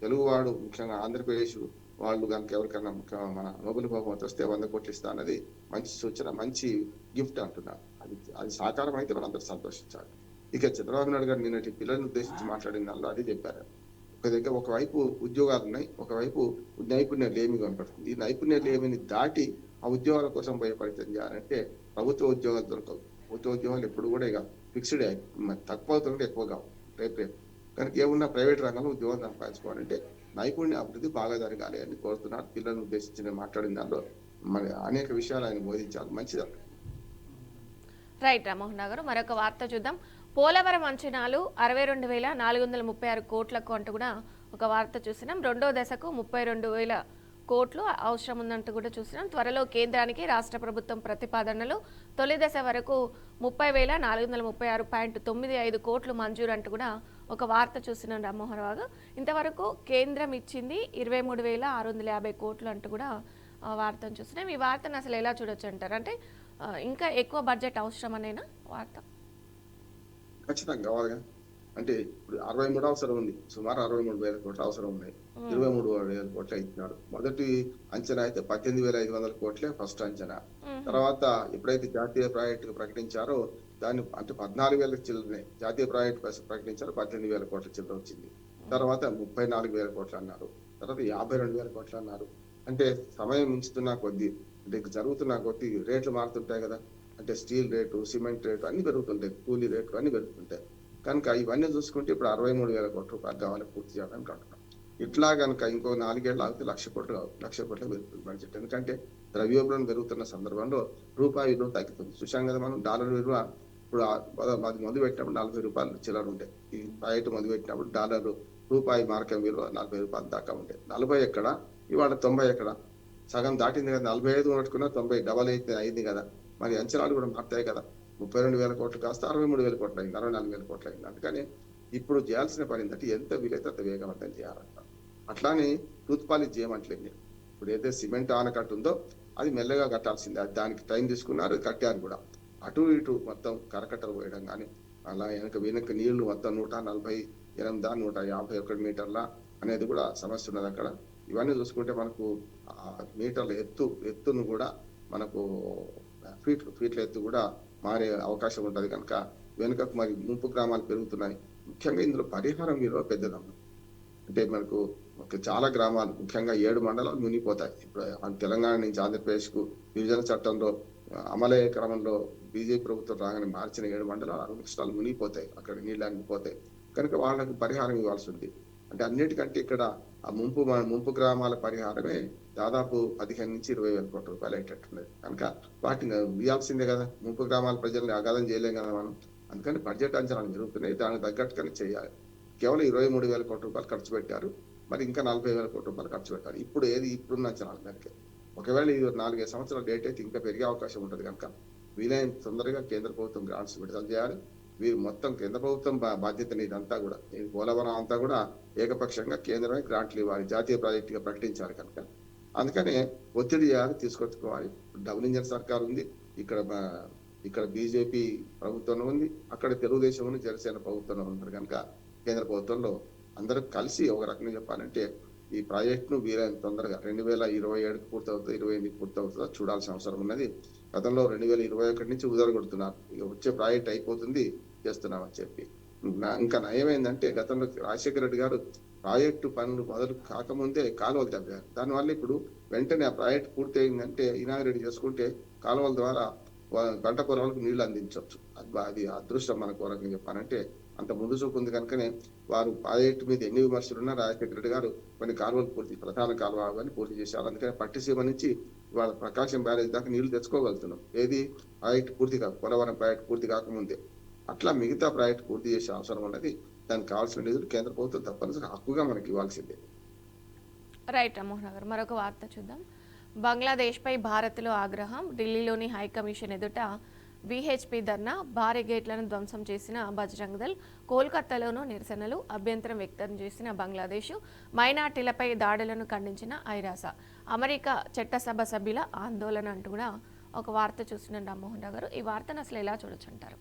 తెలుగువాడు, ముఖ్యంగా ఆంధ్రప్రదేశ్ వాళ్ళు కనుక ఎవరికైనా మన నోబెల్ బహుమతి వస్తే 100 కోట్లు ఇస్తా అన్నది మంచి సూచన, మంచి గిఫ్ట్ అంటున్నారు. అది సాకారం అయితే వాళ్ళందరూ సంతోషించాలి. ఇక చంద్రబాబు నాయుడు గారు నిన్నటి పిల్లల్ని ఉద్దేశించి మాట్లాడిన దానిలో అది చెప్పారు. ఒకవైపు ఉద్యోగాలు ఉన్నాయి, ఒకవైపు నైపుణ్య లేమి కనపడుతుంది. ఈ నైపుణ్య లేమిని దాటి ఆ ఉద్యోగాల కోసం పోయే ప్రయత్నం చేయాలంటే ప్రభుత్వ ఉద్యోగాలు దొరకవు. ప్రభుత్వ ఉద్యోగాలు ఎప్పుడు కూడా ఇక ఫిక్స్డ్ తక్కువ అవుతుంటే ఎక్కువ కావు, రేపు కనుక ఏమున్నా ప్రైవేట్ రంగంలో ఉద్యోగం సంపాదించుకోవాలంటే నైపుణ్య అభివృద్ధి బాగా జరగాలి అని కోరుతున్నారు. పిల్లలను ఉద్దేశించి మాట్లాడిన దానిలో మరి అనేక విషయాలు ఆయన బోధించాలి, మంచిది. రైట్ రామ్మోహన్ రావు గారు, మరొక వార్త చూద్దాం. పోలవరం అంచనాలు 62,436 కోట్లకు అంటూ కూడా ఒక వార్త చూసినాం. 2వ దశకు 32,000 కోట్లు అవసరం ఉందంటూ కూడా చూసినాం. త్వరలో కేంద్రానికి రాష్ట్ర ప్రభుత్వం ప్రతిపాదనలు, తొలి దశ వరకు 30,436.95 కోట్లు మంజూరు అంటూ కూడా ఒక వార్త చూసినాం రామ్మోహన్ రావు. ఇంతవరకు కేంద్రం ఇచ్చింది 23,650 కోట్లు అంటూ కూడా వార్తను చూసినాం. ఈ వార్తను అసలు ఎలా చూడొచ్చు అంటారు? అంటే ఇంకా ఎక్కువ బడ్జెట్ అవసరం అనేనా వార్త? ఖచ్చితంగా కావాలిగా. అంటే ఇప్పుడు 63 అవసరం ఉంది, సుమారు 63,000 కోట్లు అవసరం ఉన్నాయి. 23,000 కోట్లు ఇచ్చినాడు. మొదటి అంచనా అయితే 18,500 కోట్లే ఫస్ట్ అంచనా. తర్వాత ఎప్పుడైతే జాతీయ ప్రాజెక్టు ప్రకటించారో దాన్ని అంటే 14,000 చిల్లరనే జాతీయ ప్రాజెక్టు ప్రకటించారో 18,000 కోట్ల చిల్లర వచ్చింది. తర్వాత 34,000 కోట్లు అన్నారు, తర్వాత 52,000 కోట్లు అన్నారు. అంటే సమయం మించుతున్నా కొద్దీ, అంటే జరుగుతున్న కొద్దీ రేట్లు మారుతుంటాయి కదా. అంటే స్టీల్ రేటు, సిమెంట్ రేటు అన్ని పెరుగుతుంటాయి, కూలీ రేట్లు అన్ని పెరుగుతుంటాయి. కనుక ఇవన్నీ చూసుకుంటే ఇప్పుడు 63,000 కోట్ల రూపాయలు కావాలి పూర్తి చేయడానికి అంటున్నాం. ఇట్లా కనుక ఇంకో 4 ఏళ్ళు ఆగితే 1,00,000 కోట్లు కావు, 1,00,000 కోట్ల పెరుగుతుంది బడ్జెట్. ఎందుకంటే ద్రవ్యోల్బణం పెరుగుతున్న సందర్భంలో రూపాయి విలువ తగ్గుతుంది. చూసాం కదా మనం, డాలర్ విలువ ఇప్పుడు అది మందు పెట్టినప్పుడు 40 రూపాయలు చిల్లర ఉంటాయి. ఈ ప్రాజెక్టు మందు పెట్టినప్పుడు డాలర్ రూపాయి మార్కం విలువ 40 రూపాయల దాకా ఉండేది. 40 ఎక్కడ, ఇవాళ 90 ఎక్కడ? సగం దాటింది కదా. 45 ఉన్నట్టుకున్నా 90 డబల్ అయితే అయింది కదా. మరి అంచనాలు కూడా మారుతాయి కదా. 32,000 కోట్లు కాస్త 63,000 కోట్లు అయింది, 64,000 కోట్లు అయింది. అందుకని ఇప్పుడు చేయాల్సిన పని ఏంటంటే ఎంత వీలైతే అంత వేగవంతం చేయాలంట. అట్లానే టూత్ పాలిష్ చేయమంటలేదు. ఇప్పుడు ఏదైతే సిమెంట్ ఆనకట్టు ఉందో అది మెల్లగా కట్టాల్సిందే. అది దానికి టైం తీసుకున్నారు, కట్టారు కూడా. అటు ఇటు మొత్తం కరకట్టలు పోయడం కానీ, అలా వెనక నీళ్లు మొత్తం 148 151 మీటర్ల అనేది కూడా సమస్య ఉన్నది అక్కడ. ఇవన్నీ చూసుకుంటే మనకు మీటర్ల ఎత్తును కూడా మనకు ఫీట్ల ఎత్తు కూడా మారే అవకాశం ఉంటుంది కనుక వెనుకకు మరి ముంపు గ్రామాలు పెరుగుతున్నాయి. ముఖ్యంగా ఇందులో పరిహారం విలువ పెద్దదమ్మ. అంటే మనకు చాలా గ్రామాలు ముఖ్యంగా 7 మండలాలు మునిగిపోతాయి. ఇప్పుడు తెలంగాణ నుంచి ఆంధ్రప్రదేశ్కు విభజన చట్టంలో అమలయ్యే క్రమంలో బీజేపీ ప్రభుత్వం రాగానే మార్చిన 7 మండలాలు 60 లక్షలు మునిగిపోతాయి, అక్కడ నీళ్ళు అనిపోతాయి. కనుక వాళ్ళకు పరిహారం ఇవ్వాల్సి ఉంది. అంటే అన్నిటికంటే ఇక్కడ ఆ ముంపు గ్రామాల పరిహారమే దాదాపు 15 నుంచి 20,000 కోట్ల రూపాయలు అయ్యేటట్టున్నది. కనుక వాటిని ఇవ్వాల్సిందే కదా. ముంపు గ్రామాల ప్రజల్ని అగాధం చేయలేం కదా మనం. అందుకని బడ్జెట్ అంచనాలు జరుగుతున్నాయి, దానికి తగ్గట్టుగానే చేయాలి. కేవలం 23,000 కోట్ల రూపాయలు ఖర్చు పెట్టారు, మరి ఇంకా 40,000 కోట్ల రూపాయలు ఖర్చు పెట్టారు. ఇప్పుడున్న అంచనాలు దానికి ఒకవేళ ఇది 4-5 సంవత్సరాల డేట్ అయితే ఇంకా పెరిగే అవకాశం ఉంటుంది. కనుక వీలైన తొందరగా కేంద్ర ప్రభుత్వం గ్రాంట్స్ విడుదల చేయాలి. వీరు మొత్తం కేంద్ర ప్రభుత్వం బాధ్యతని ఇదంతా కూడా, ఈ పోలవరం అంతా కూడా ఏకపక్షంగా కేంద్రమే గ్రాంట్లు ఇవ్వాలి, జాతీయ ప్రాజెక్టుగా ప్రకటించాలి. కనుక అందుకనే ఒత్తిడి చేయాలి, తీసుకొచ్చుకోవాలి. డబుల్ ఇంజన్ సర్కార్ ఉంది, ఇక్కడ బీజేపీ ప్రభుత్వం ఉంది, అక్కడ తెలుగుదేశం ఉంది, జనసేన ప్రభుత్వం ఉన్నారు. కనుక కేంద్ర ప్రభుత్వంలో అందరూ కలిసి ఒక రకంగా చెప్పాలంటే ఈ ప్రాజెక్టును వీలైన తొందరగా 2027 పూర్తవుతుంది, 28 పూర్తవుతుందో చూడాల్సిన అవసరం ఉన్నది. గతంలో 2021 నుంచి కొడుతున్నారు, ఇక వచ్చే ప్రాజెక్ట్ అయిపోతుంది చేస్తున్నామని చెప్పి. ఇంకా నయమైందంటే గతంలో రాజశేఖర రెడ్డి గారు ప్రాజెక్టు పనులు మొదలు కాకముందే కాలువలు తవ్వారు. దానివల్ల ఇప్పుడు వెంటనే ఆ ప్రాజెక్టు పూర్తి అయిందంటే ఇనాగరేట్ చేసుకుంటే కాలువల ద్వారా పంట పొలాలకు నీళ్లు అందించవచ్చు. అది అదృష్టం మనకు రకంగా చెప్పాలంటే. అంత ముందు చూపు ఉంది కనుకనే వారు ప్రాజెక్టు మీద ఎన్ని విమర్శలున్నా రాజశేఖర రెడ్డి గారు కొన్ని కాలువలు ప్రధాన కాలువ అని పూర్తి చేశారు. అందుకని పట్టిసీమ నుంచి వాళ్ళ ప్రకాశం బ్యారేజ్ దాకా నీళ్లు తెచ్చుకోగలుగుతున్నాం. ఏది ప్రాజెక్టు పూర్తి కాక, పోలవరం ప్రాజెక్టు పూర్తి కాకముందే. అట్లా మిగతా ప్రాజెక్టు పూర్తి చేసే అవసరం ఉన్నది. దానికి కావాల్సిన నిధులు కేంద్ర ప్రభుత్వం తప్పనిసరి హక్కుగా మనకి ఇవ్వాల్సిందే. రైట్ రామ్మోహన్ గారు, మరొక వార్త చూద్దాం. బంగ్లాదేశ్పై భారత్లో ఆగ్రహం. ఢిల్లీలోని హైకమిషన్ ఎదుట విహెచ్పి ధర్నా, భారీ గేట్లను ధ్వంసం చేసిన బజరంగ్ దళ్. కోల్కతాలోనూ నిరసనలు, అభ్యంతరం వ్యక్తం చేసిన బంగ్లాదేశ్. మైనార్టీలపై దాడులను ఖండించిన ఐరాస. అమెరికా చట్టసభ సభ్యుల ఆందోళన అంటూ కూడా ఒక వార్త చూసిన రామ్మోహన్ రావు గారు, ఈ వార్తను అసలు ఎలా చూడొచ్చు అంటారు?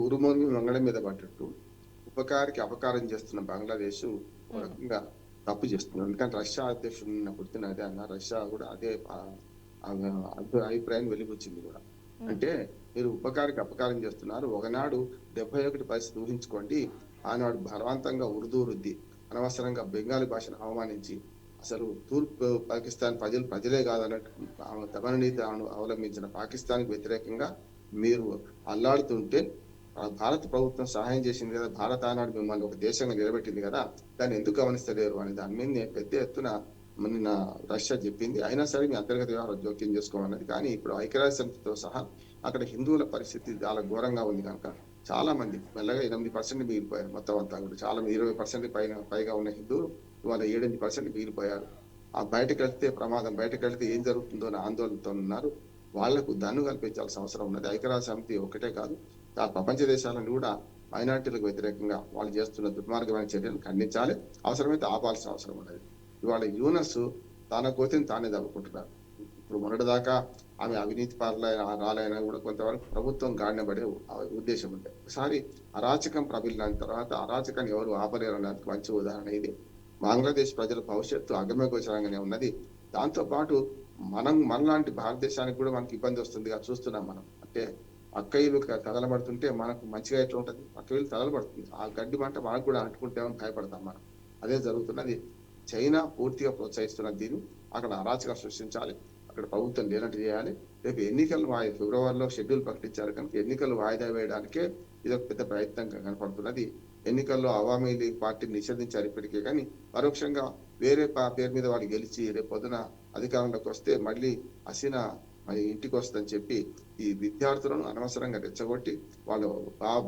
ఉరుమూరి మంగళం మీద పడ్డట్టు ఉపకారికి అపకారం చేస్తున్న బంగ్లాదేశ్ ఒక రకంగా తప్పు చేస్తుంది. ఎందుకంటే రష్యా అధ్యక్షుడు పుట్టిన అదే అన్న, రష్యా కూడా అదే అభిప్రాయం వెలిబుచ్చింది కూడా. అంటే మీరు ఉపకారికి అపకారం చేస్తున్నారు. ఒకనాడు 71 పరిస్థితి ఊహించుకోండి. ఆనాడు బలవంతంగా ఉర్దూ రుద్ది, అనవసరంగా బెంగాలీ భాషను అవమానించి, అసలు తూర్పు పాకిస్తాన్ ప్రజలే కాదన్నట్టు దమననీతి అవలంబించిన పాకిస్తాన్కి వ్యతిరేకంగా మీరు అల్లాడుతుంటే భారత ప్రభుత్వం సహాయం చేసింది కదా, భారత ఆనాడు మిమ్మల్ని ఒక దేశంగా నిలబెట్టింది కదా, దాన్ని ఎందుకు గమనిస్తలేరు అని దాని మీద పెద్ద ఎత్తున నిన్న రష్యా చెప్పింది. అయినా సరే మీ అంతర్గత వ్యవహారం జోక్యం చేసుకోవాలన్నది. కానీ ఇప్పుడు ఐక్యరాజ్య సమితితో సహా అక్కడ హిందువుల పరిస్థితి చాలా ఘోరంగా ఉంది కనుక చాలా మంది మెల్లగా 8% మిగిలిపోయారు. మొత్తం అంతా కూడా చాలా 20% పైగా ఉన్న హిందువులు ఇవాళ 7-8% మిగిలిపోయారు. ఆ బయటకు వెళ్తే ప్రమాదం, బయటకు వెళ్తే ఏం జరుగుతుందో అని ఆందోళనతో ఉన్నారు. వాళ్లకు దన్ను కల్పించాల్సిన అవసరం ఉన్నది. ఐక్యరాజ్య సమితి ఒకటే కాదు, ఆ ప్రపంచ దేశాలను కూడా మైనార్టీలకు వ్యతిరేకంగా వాళ్ళు చేస్తున్న దుర్మార్గమైన చర్యలను ఖండించాలి, అవసరమైతే ఆపాల్సిన అవసరం ఉన్నది. ఇవాళ యూనస్ తన కోతిని తానే దవ్వుకుంటున్నారు. ఇప్పుడు మొన్నటిదాకా ఆమె అవినీతి రాలైనా కూడా కొంతవరకు ప్రభుత్వం గాడిన పడే ఉద్దేశం ఉంది. ఒకసారి అరాచకం ప్రబలిన తర్వాత అరాచకాన్ని ఎవరు ఆపలేరు అన్నది మంచి ఉదాహరణ ఇది. బంగ్లాదేశ్ ప్రజల భవిష్యత్తు అగమ్యగోచరంగానే ఉన్నది. దాంతో పాటు మనలాంటి భారతదేశానికి కూడా మనకి ఇబ్బంది వస్తుంది చూస్తున్నాం మనం. అంటే అక్కయ్యలు తగలబడుతుంటే మనకు మంచిగా ఎట్లా ఉంటుంది, అక్కయ్యలు తగలబడుతుంది, ఆ గడ్డి మంట మనకు కూడా అంటుకుంటామని భయపడతాం మనం. అదే జరుగుతున్నది. చైనా పూర్తిగా ప్రోత్సహిస్తున్న దీన్ని అక్కడ అరాచకం సృష్టించాలి, అక్కడ ప్రభుత్వం లేనట్టు చేయాలి. రేపు ఎన్నికలు ఫిబ్రవరిలో షెడ్యూల్ ప్రకటించారు కనుక ఎన్నికలు వాయిదా వేయడానికే ఇది ఒక పెద్ద ప్రయత్నంగా కనపడుతున్నది. ఎన్నికల్లో అవామీ లీగ్ పార్టీని నిషేధించారు ఇప్పటికే, కానీ పరోక్షంగా వేరే పేరు మీద వాళ్ళు గెలిచి రేపు పొద్దున అధికారంలోకి వస్తే మళ్ళీ హసీనా మరి ఇంటికి వస్తుందని చెప్పి ఈ విద్యార్థులను అనవసరంగా రెచ్చగొట్టి వాళ్ళ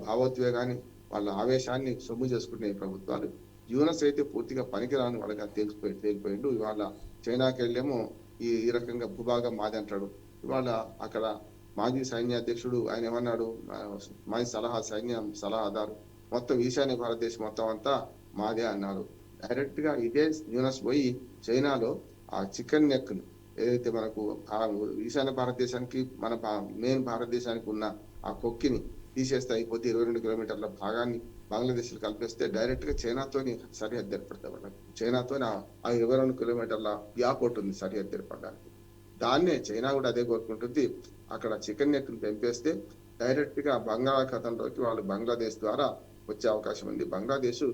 భావోద్వేగాన్ని వాళ్ళ ఆవేశాన్ని సొమ్ము చేసుకునే ప్రభుత్వాలు. యూనస్ అయితే పూర్తిగా పనికిరాని వాళ్ళకి అది తేలిపోయిండు. ఇవాళ చైనాకి వెళ్ళేమో ఈ రకంగా భూభాగం మాది అంటాడు. ఇవాళ అక్కడ మాజీ సైన్యాధ్యక్షుడు ఆయన ఏమన్నాడు, మాజీ సైన్యం సలహాదారు మొత్తం ఈశాన్య భారతదేశం మొత్తం అంతా మాదే అన్నారు. డైరెక్ట్ గా ఇదే యూనస్ పోయి చైనాలో ఆ చికెన్ నెక్ను ఏదైతే మనకు ఆ ఈశాన్య భారతదేశానికి మన మెయిన్ భారతదేశానికి ఉన్న ఆ కొక్కిని తీసేస్తే అయిపోతే 22 కిలోమీటర్ల భాగాన్ని బంగ్లాదేశ్ కలిపేస్తే డైరెక్ట్ గా చైనాతోని సరిహద్దు ఏర్పడతాయి వాళ్ళకి. చైనాతోని ఆ 22 కిలోమీటర్ల గ్యాప్ ఉంటుంది సరిహద్దు ఏర్పడడానికి. దాన్నే చైనా కూడా అదే కోరుకుంటుంది. అక్కడ చికెన్ నెక్ పెంపేస్తే డైరెక్ట్ గా బంగాళాఖాతంలోకి వాళ్ళు బంగ్లాదేశ్ ద్వారా వచ్చే అవకాశం ఉంది. బంగ్లాదేశ్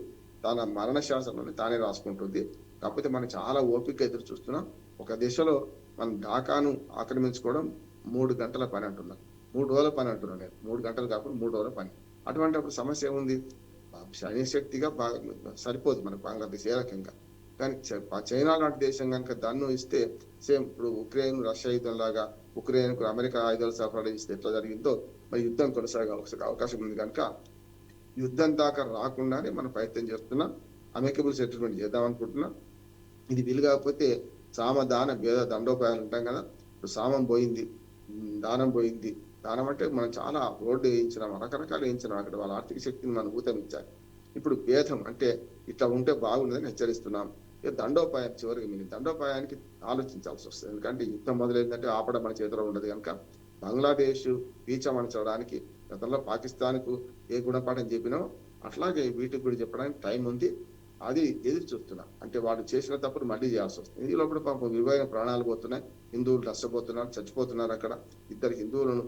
తన మరణ శాసనాన్ని తానే రాసుకుంటుంది. కాకపోతే మనం చాలా ఓపిక ఎదురు చూస్తున్నాం. ఒక దిశలో మనం ఢాకాను ఆక్రమించుకోవడం 3 గంటల పని అంటున్నాం, 3 రోజుల పని అంటున్నాను నేను. 3 గంటలు కాకుండా 3 రోజుల పని. అటువంటిప్పుడు సమస్య ఏముంది? సైన్యశక్తిగా సరిపోదు మనకు బంగ్లాదేశ్ ఏ రకంగా. కానీ చైనా లాంటి దేశం కనుక దన్ను ఇస్తే సేమ్ ఇప్పుడు ఉక్రెయిన్ రష్యా యుద్ధం లాగా ఉక్రెయిన్ కు అమెరికా ఆయుధాలు సరఫరా చేస్తే ఎట్లా జరిగిందో మరి యుద్ధం కొనసాగే అవకాశం ఉంది. కనుక యుద్ధం దాకా రాకుండానే మనం ప్రయత్నం చేస్తున్నాం. అమెకబుల్ సెటిల్మెంట్ చేద్దాం అనుకుంటున్నాం. ఇది వీలు కాకపోతే సామ దాన భేద దండోపాయాలు ఉంటాం కదా. ఇప్పుడు సామం పోయింది, దానం పోయింది. దానం అంటే మనం చాలా రోడ్డు వేయించినాం, రకరకాలు వేయించినాం. అక్కడ వాళ్ళ ఆర్థిక శక్తిని మనం ఊతమించాలి. ఇప్పుడు భేదం అంటే ఇట్లా ఉంటే బాగుండదని హెచ్చరిస్తున్నాం. ఇక దండోపాయం చివరికి మిగిలింది. దండోపాయానికి ఆలోచించాల్సి వస్తుంది. ఎందుకంటే యుద్ధం మొదలైందంటే ఆపడం మన చేతిలో ఉండదు. కనుక బంగ్లాదేశ్ పీచమనచడానికి గతంలో పాకిస్తాన్కు ఏ గుణపాఠం చెప్పినో అట్లాగే వీటికి కూడా చెప్పడానికి టైం ఉంది. అది ఎదురు చూస్తున్నాం. అంటే వాళ్ళు చేసిన తప్పుడు మళ్ళీ చేయాల్సి వస్తుంది. ఈ లోపల పాపం విలువైన ప్రాణాలు పోతున్నాయి, హిందువులు నష్టపోతున్నారు, చచ్చిపోతున్నారు. అక్కడ 2 హిందువులను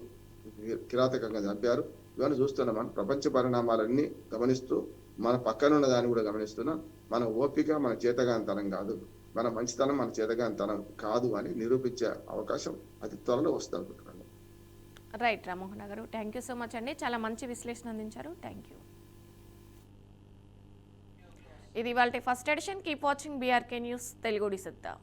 కిరాతకంగా చంపారు. ఇవన్నీ చూస్తున్నాం. మనం ప్రపంచ పరిణామాలన్నీ గమనిస్తూ మన పక్కనున్న దాన్ని కూడా గమనిస్తున్నాం. మన ఓపిక మన చేతగానితనం కాదు, మన మంచితనం మన చేతగానితనం కాదు అని నిరూపించే అవకాశం అతి త్వరలో వస్తుంది అనుకుంటున్నాను. రైట్ రామ్మోహన్ గారు, థ్యాంక్ యూ సో మచ్ అండి. చాలా మంచి విశ్లేషణ అందించారు. Thank you. ఇది ఇవాల్టి first edition. Keep watching BRK news Telugu డిసత్తా.